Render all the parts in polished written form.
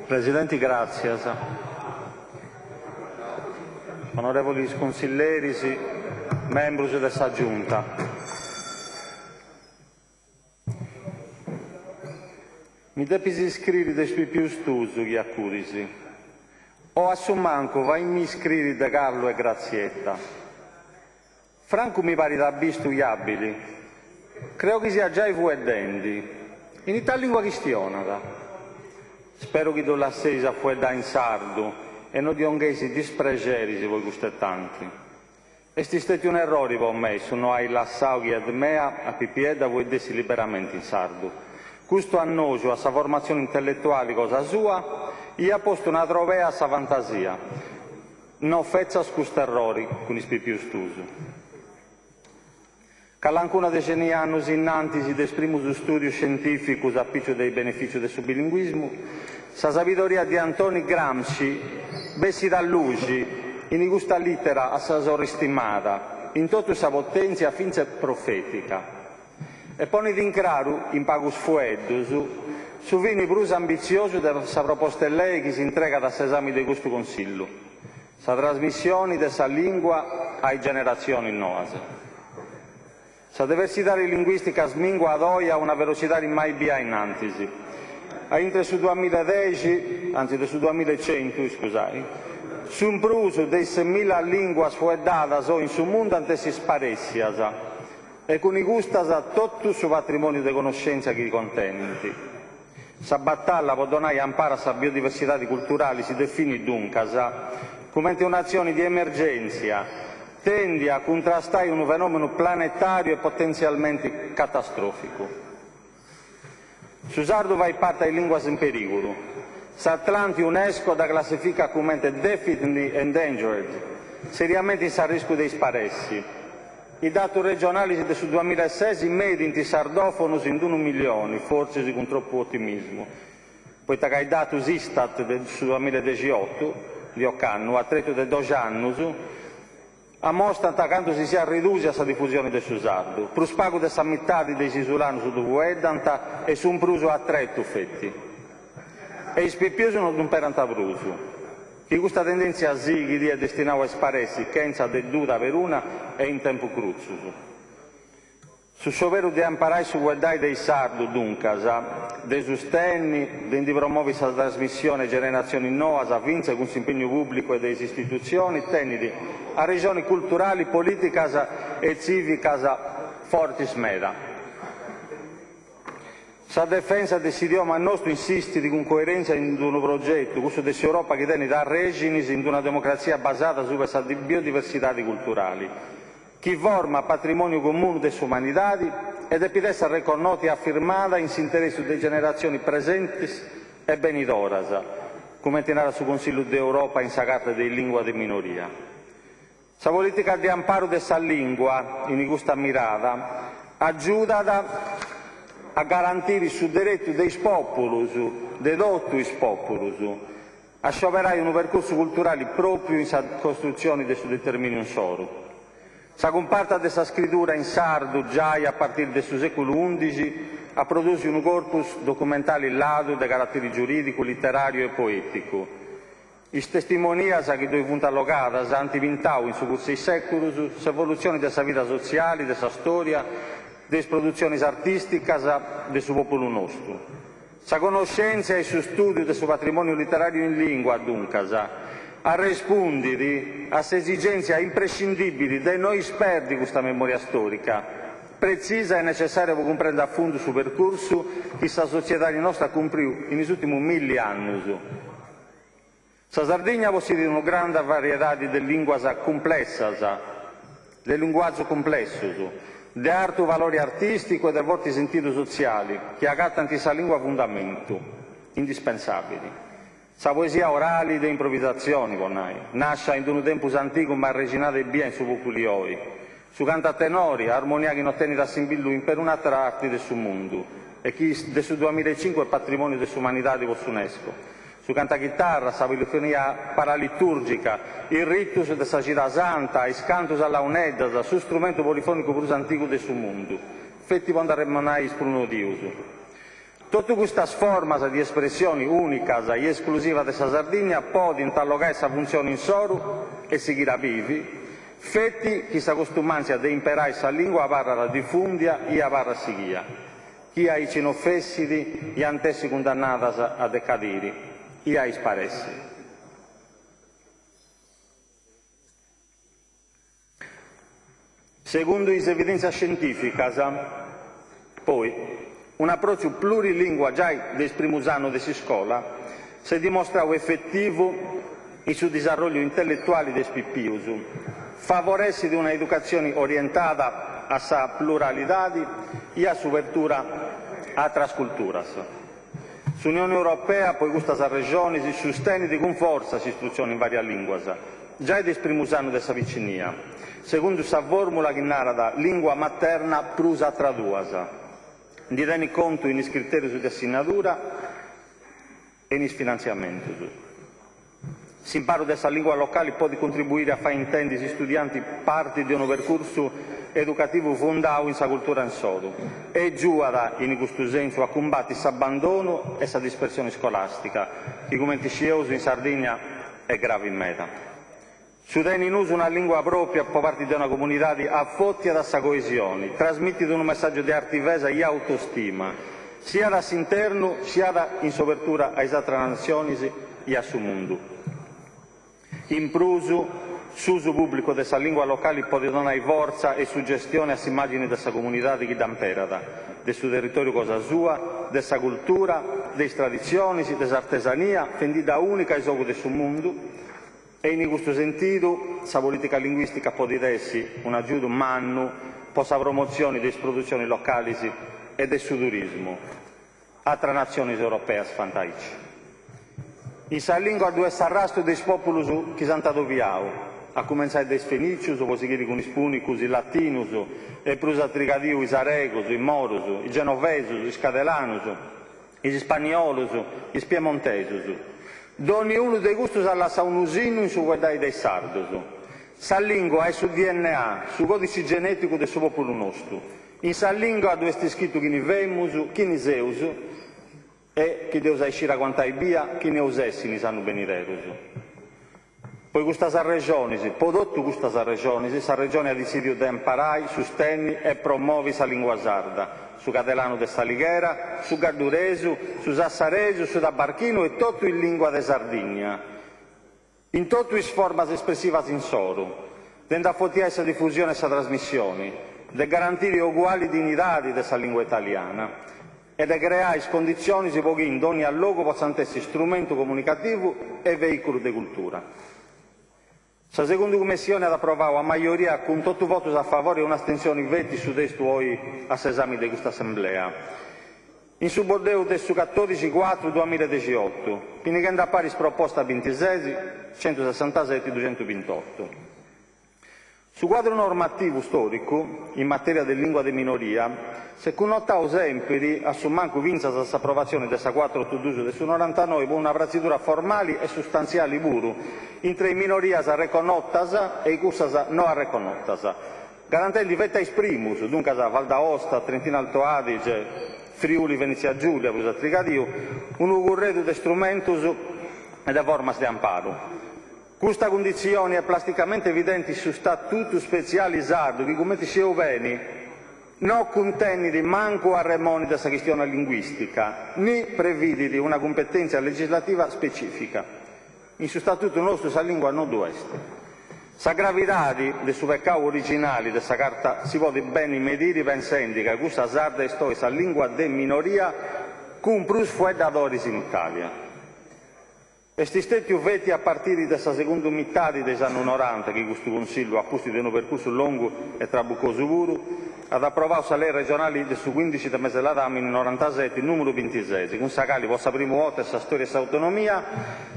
Presidente, grazie. Onorevoli consiglieri, membri della Giunta. Mi depisi iscrivere dei più studi che accudisi. O a Summanco vai in iscrivere da Carlo e Grazietta. Franco mi pare da visto gli abili. Credo che sia già i fuedendi. In Italia lingua cristiana. Spero che tu la sei a fuedà in sardo e non di onghesi dispregeri se voi gustettanti. Esti stati un errore per me, se non hai lasciato che ad mea a pipieda voi dessi liberamente in sardo. Questo annoso a sa formazione intellettuale cosa sua, gli ha posto una trovea a sa fantasia. Non fezza questo errore con i più stuso. Calancuna decenni anni innanti si esprime su studio scientifico a piccio dei benefici del suo bilinguismo, sa sabidoria di Antonio Gramsci, bessi da luci, in questa lettera a sa soristimata, in tutta sa potenza finza profetica. E pone in chiaro, in pagus fueddos, su vini brus ambizioso della sa proposta lei che si entrega da esami di questo Consiglio, sa trasmissione della lingua ai generazioni nuove. La diversità linguistica smingua ad oia a una velocità mai via innantisi. A intre su 2010, anzi su 2100, scusate, su un pruso dei 6.000 lingue sfueddate in su mondo ante si sparessias e con i gustas a tutto su patrimonio di conoscenza che contenenti. Sa battaglia può donare amparo a sa biodiversità culturale si definì dunque come un'azione di emergenza tendi a contrastare un fenomeno planetario e potenzialmente catastrofico. Su sardo va in parte di lingue in pericolo. S'Atlanti UNESCO da classifica come definitely endangered, seriamente a rischio di sparessi. I dati regionali su 2006 medi in sardofonos in 1 milione, forse con troppo ottimismo. Poi i dati Istat su 2018, di Occanno, a tretto di 2 anni, a mostra quanto si sia ridotta la diffusione del sardo, plus pago della metà dei isolani su Duvedanta e su un pruso a tretto fetti. E i spipiosi non peranta pruso. Che questa tendenza a sighi è destinata a sparesi, senza de duda per una e in tempo cruzzo. Su sovero di imparare su guardare dei sardo, dunque, dei sostenni, di promuovere la trasmissione generazioni nuove, a vincere con l'impegno pubblico e delle istituzioni, tenidi a regioni culturali, politiche e civiche forti smeda. La difesa dell'idioma nostro insiste con coerenza in un progetto, questo dell'Europa che tiene da regini in una democrazia basata sulla biodiversità culturali, che forma patrimonio comune dell'umanità ed è per essere riconosciuta e affirmata in interesse delle generazioni presenti e venidoras, come tenere sul Consiglio d'Europa in sa carta di lingua di minoria. La politica di amparo della lingua, in questa mirata, aiuta a garantire sul diritto dei popoli, di tutti i popoli, a scioperare un percorso culturale proprio in costruzione del suo determinio solo. La comparta della scrittura in sardo già a partire dal secolo XI ha prodotto un corpus documentale lato di carattere giuridico, letterario e poetico. Le testimonianze che due punti allocate hanno inventato in su corso dei secoli l'evoluzione della vita sociale, della storia, delle produzioni artistiche del suo popolo nostro. La conoscenza e il suo studio del suo patrimonio letterario in lingua, dunque, a rispondere a esigenze imprescindibili dei noi esperti di questa memoria storica, precisa e necessaria per comprendere a fondo il suo percorso che questa società nostra ha compiuto negli ultimi 1000 anni. La Sardegna possiede una grande varietà di lingue complesse, di linguaggio complesso, di alto valore artistico e di forti sentiti sociali, che agattano questa lingua fondamento, indispensabili. La poesia orale di improvvisazione, nasce in un tempo antico ma originata bene su popoli oi. Su cantatenori, armonia che non tiene da simbillo per un'altra arte del suo mondo e che del 2005 è patrimonio dell'umanità di UNESCO. Su cantachitarra, la polifonia paraliturgica, il ritus della città santa, i cantos alla unedda, su strumento polifonico più antico del suo mondo. Fetti quando remonai spruno di uso. Tutte queste forme di espressione unica e esclusiva della Sardegna possono interrogare questa funzione in soro e seguire vivi, fetti che si accostumanza ad imparare questa lingua parla la diffundia e a parla seguia, chi ha i cinofessidi e antessi condannati a decadere e a isparessi. Secondo le evidenze scientifiche, poi, un approccio plurilingua già del primo anno della scuola si è dimostrato effettivo in sul sviluppo intellettuale dei pippius, favorece di un'educazione orientata a sa pluralità e a apertura a altre culture. L'Unione Europea, poi queste regioni, si sostiene con forza l'istruzione in varie lingue, già del primo anno della vicinanza, secondo questa formula che narra lingua materna plus altra due, di tenere conto in criteri di assegnatura e in finanziamento. L'imparo della lingua locale può contribuire a fare intendere gli studenti parte di un percorso educativo fondato in questa cultura in sodo e giuda in questo senso a combattere l'abbandono e la dispersione scolastica, che come dicevamo in Sardegna è grave in meta. Su tenere in uso una lingua propria per parte di una comunità affotti ad essa coesione, trasmette un messaggio di artivesa e autostima, sia dall'interno sia in sopertura alle altre nazioni e al suo mondo. In pruso, l'uso pubblico della lingua locale può donare forza e suggestione a immagini della comunità che da imperata, del suo territorio cosa sua, della cultura, delle tradizioni, dell'artesania, fendita unica e gioco del suo mondo. E in questo sentito, la politica linguistica può essere un aiuto manno per la promozione delle produzioni locali e del suo turismo. Altre nazioni europee sfantaici. In sa lingua dove si arrastro dei popoli che sono andati via, a cominciare dai Fenicius, poi seguire con i Punicus, i Latinus, e plus a Trigadiu, i Sarecus, i Morus, i Genovesus, i Scadelanus, i Spagnolus, i Piemontesus. Ognuno dei gusti ha lasciato un usino in su guardare dei sardos. Sa lingua è su DNA, su codice genetico del suo popolo nostro. In sa lingua dove è scritto chi ne vemus, chi ne seus, e chi Deus uscire quant'ai via, chi ne usessi ne sanno benireros. Poi queste regioni, prodotto queste regioni, sa regione ha deciso di imparare, sostenere e promuovere la lingua sarda. Su Catalano de Salighera, su Garduresu, su Sassaresu, su Tabarchino e tutto in lingua de Sardegna. In tutte le forme espressive in soro, tende a fottere questa diffusione e questa trasmissione, di garantire uguali dignità della lingua italiana e di creare condizioni poche in ogni luogo possano essere strumento comunicativo e veicolo di cultura. La seconda commissione ha approvato a maggioria con 8 voti a favore e un'astensione vetti su testo oggi all'esame di questa Assemblea. In subordine testo 14/4/2018, che a pari proposta 26, 167 228. Su quadro normativo storico, in materia di lingua di minoria, si è connotato sempre a manco vinza l'approvazione della 482 del 99 con una procedura formale e sostanziale puro, entre le minorie riconosciute e i cursas non riconosciute, garantendo i vetais primus, dunque a Val d'Aosta, Trentino Alto Adige, Friuli, Venezia Giulia, plus a Trigadio, un corredo di strumenti e di forme di amparo. Questa condizione è plasticamente evidente sul statuto speciale sardo, che come dicevo bene, non contiene manco a remoni della questione linguistica, né prevede una competenza legislativa specifica. In suo statuto nostro la lingua non deve essere. La gravità del suo peccato originale della carta si può ben medire pensando che questa sarda è la lingua di minoria con plus fuedadoris in Italia. Questi stati vetti a partire dalla seconda metà degli anni 90 che questo Consiglio, a posto di un percorso lungo e trabucoso puro, ad approvato la legge regionale del 15 del mese dell'anno nel 97, numero 26, con la quale, per la prima volta nella storia dell'autonomia,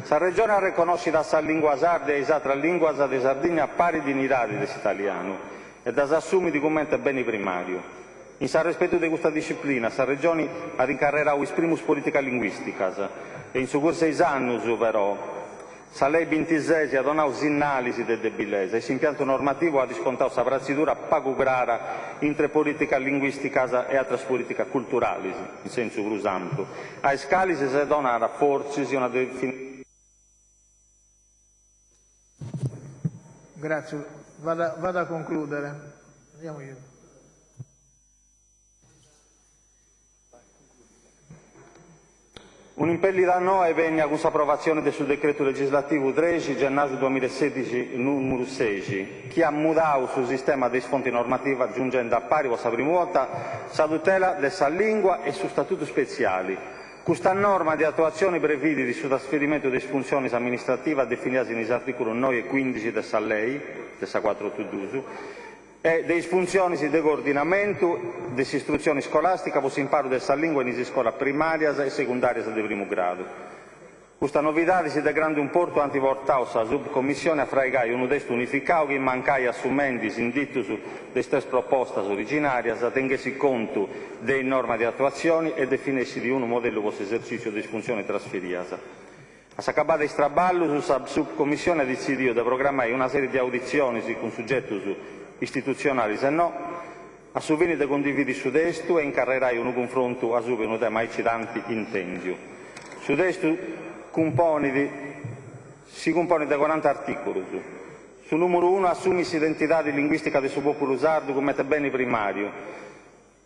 la regione ha riconosciuto la lingua sarda e le altre lingue di Sardegna a pari dignità dell'italiano e da assumere come bene primario. In rispetto di questa disciplina, la regione ha incarrerato i primus politica linguistica e in su 6 anni però Sa lei 26 ha donato un'analisi del debilese, e l'impianto normativo ha discontato sa prazidura pagu grara entre politica linguistica e altre politiche culturali, in senso più ampio. A scalisi si dona forse una definizione. Grazie, vada a concludere. Andiamo io. Un impello da noi venne con l'approvazione del suo decreto legislativo 13 gennaio 2016 numero 6, che ha mudato sul sistema dei fonti normativi aggiungendo a pari questa prima volta la tutela della lingua e su statuti speciali. Questa norma di attuazione prevede sul trasferimento di funzioni amministrative definite negli articoli 9 e 15 della lei, della 482, e delle funzioni di coordinamento dell'istruzione scolastica per l'imparo della lingua nelle scuole primarie e secondarie di primo grado. Questa novità si da grande importo antiportata alla subcommissione a freigare un testo unificato che mancai assumendo inditto delle stesse proposte originarie, tenesse conto delle norme di attuazione e definisse di un modello per l'esercizio delle funzioni trasferite. A s'acabare il traballo, la subcommissione ha deciso di programmare una serie di audizioni con soggetti istituzionali, se no, a su fine di condividere su testo e incarrerai un confronto a su un tema eccitanti intendio. Su testo si compone di 40 articoli. Su numero 1 assumisi identità linguistica del suo popolo sardo come bene primario,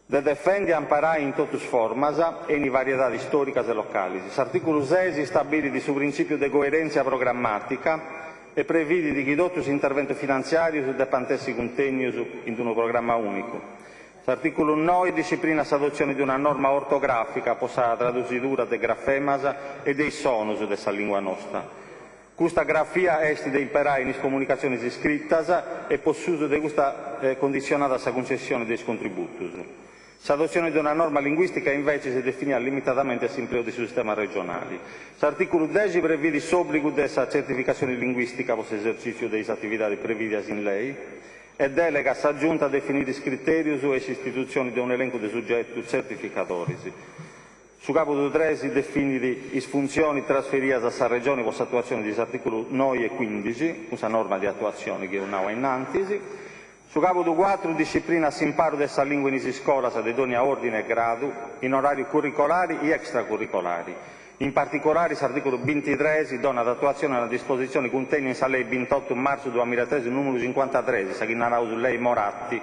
da difendere e amparare in totus formas e in varietà storiche e locali. L'articolo 6 stabilisce su principio di coerenza programmatica e prevede di che intervento finanziario su depantessi contegni in un programma unico. L'articolo 9 disciplina l'adozione di una norma ortografica per la traduzione dei grafemas e dei sonus della lingua nostra. Questa grafia è da imparare in comunicazioni scritte e possuso di questa condizionata alla concessione dei contributi. L'adozione di una norma linguistica invece si definirà limitatamente all'impiego dei sistemi regionali. L'articolo 10 prevede l'obbligo della certificazione linguistica per l'esercizio delle attività previste in lei e delega la Giunta a definire i criteri e l'istituzione di un elenco di soggetti certificatori. Su capo 3 si define le funzioni trasferite alla Regione per l'attuazione degli articoli 9 e 15, questa norma di attuazione che è una innanzi. Su capo 4 disciplina l'imparo della lingua in scuola di ogni ordine e grado, in orari curricolari e extracurricolari. In particolare l'articolo 23 si dona attuazione alla disposizione contenuta in lei 28 marzo 2013 numero 53, che narrò su lei Moratti,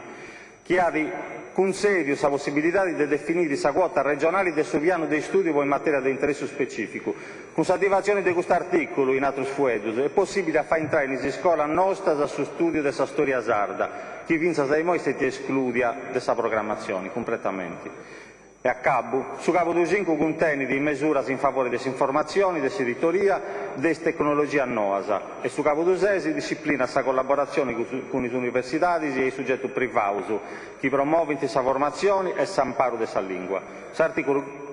che ha di concedio la possibilità di definire la quota regionale del suo piano di studio in materia di interesse specifico. Con l'attivazione di questo articolo in altri fuedos è possibile far entrare in scuola nostra il suo studio della storia sarda, che vince da noi si esclude dalla programmazione completamente. E a capo, su capo 5 contiene di misure in favore delle informazioni, dell'editoria, delle tecnologie nuove e su capo 6 si disciplina la collaborazione con le università e i soggetti privati che promuovono questa formazione e l'amparo della lingua. L'articolo